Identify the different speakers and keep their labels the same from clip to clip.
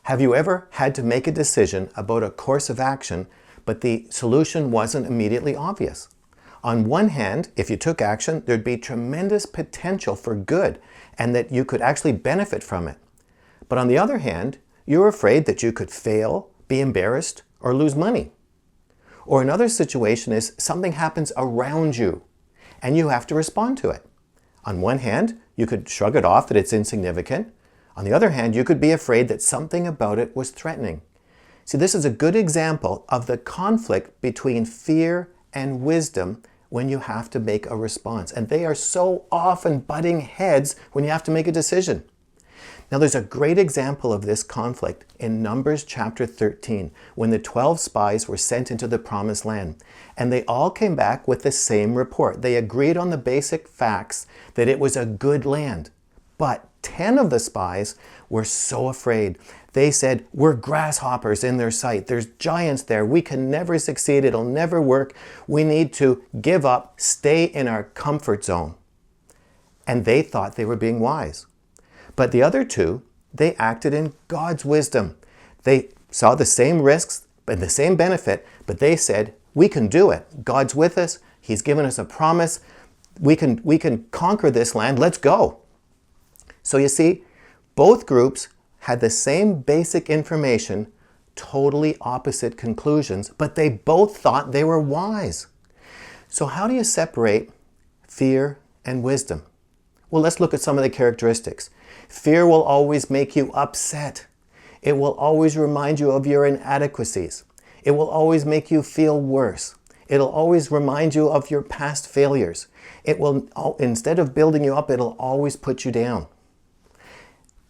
Speaker 1: Have you ever had to make a decision about a course of action, but the solution wasn't immediately obvious? On one hand, if you took action, there'd be tremendous potential for good and that you could actually benefit from it. But on the other hand, you're afraid that you could fail, be embarrassed, or lose money. Or another situation is something happens around you and you have to respond to it. On one hand, you could shrug it off that it's insignificant. On the other hand, you could be afraid that something about it was threatening. See, this is a good example of the conflict between fear and wisdom when you have to make a response. And they are so often butting heads when you have to make a decision. Now, there's a great example of this conflict in Numbers chapter 13, when the 12 spies were sent into the promised land. And they all came back with the same report. They agreed on the basic facts that it was a good land. But 10 of the spies were so afraid. They said, we're grasshoppers in their sight. There's giants there. We can never succeed. It'll never work. We need to give up, stay in our comfort zone. And they thought they were being wise. But the other two, they acted in God's wisdom. They saw the same risks and the same benefit, but they said, we can do it. God's with us. He's given us a promise. We can conquer this land. Let's go. So you see, both groups had the same basic information, totally opposite conclusions, but they both thought they were wise. So how do you separate fear and wisdom? Well, let's look at some of the characteristics. Fear will always make you upset. It will always remind you of your inadequacies. It will always make you feel worse. It'll always remind you of your past failures. It will, instead of building you up, it'll always put you down.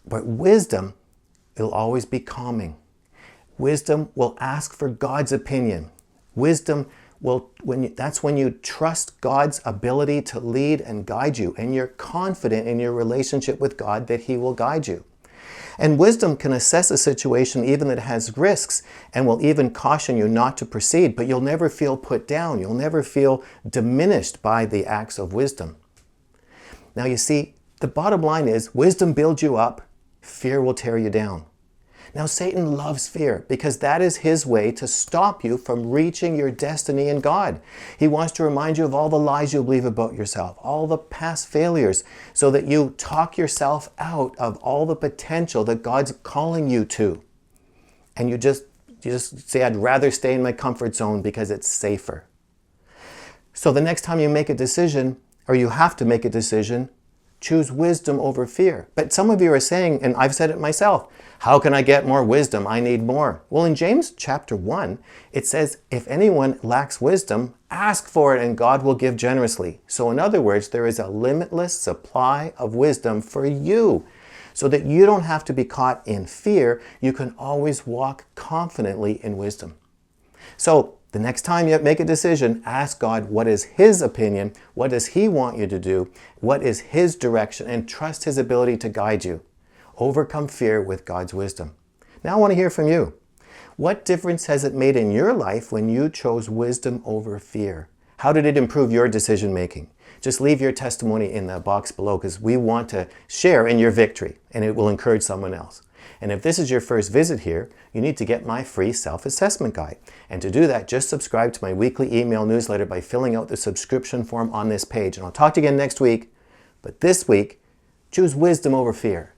Speaker 1: But wisdom, it'll always be calming. Wisdom will ask for God's opinion. Wisdom will, that's when you trust God's ability to lead and guide you, and you're confident in your relationship with God that He will guide you. And wisdom can assess a situation even that has risks and will even caution you not to proceed, but you'll never feel put down. You'll never feel diminished by the acts of wisdom. Now you see, the bottom line is wisdom builds you up. Fear will tear you down. Now, Satan loves fear because that is his way to stop you from reaching your destiny in God. He wants to remind you of all the lies you believe about yourself, all the past failures, so that you talk yourself out of all the potential that God's calling you to. And you just say, I'd rather stay in my comfort zone because it's safer. So the next time you make a decision, or you have to make a decision, choose wisdom over fear. But some of you are saying, and I've said it myself, how can I get more wisdom? I need more. Well, in James chapter 1, it says, if anyone lacks wisdom, ask for it and God will give generously. So in other words, there is a limitless supply of wisdom for you, so that you don't have to be caught in fear. You can always walk confidently in wisdom. So the next time you make a decision, ask God what is His opinion, what does He want you to do, what is His direction, and trust His ability to guide you. Overcome fear with God's wisdom. Now I want to hear from you. What difference has it made in your life when you chose wisdom over fear? How did it improve your decision making? Just leave your testimony in the box below, because we want to share in your victory and it will encourage someone else. And if this is your first visit here, you need to get my free self-assessment guide. And to do that, just subscribe to my weekly email newsletter by filling out the subscription form on this page. And I'll talk to you again next week. But this week, choose wisdom over fear.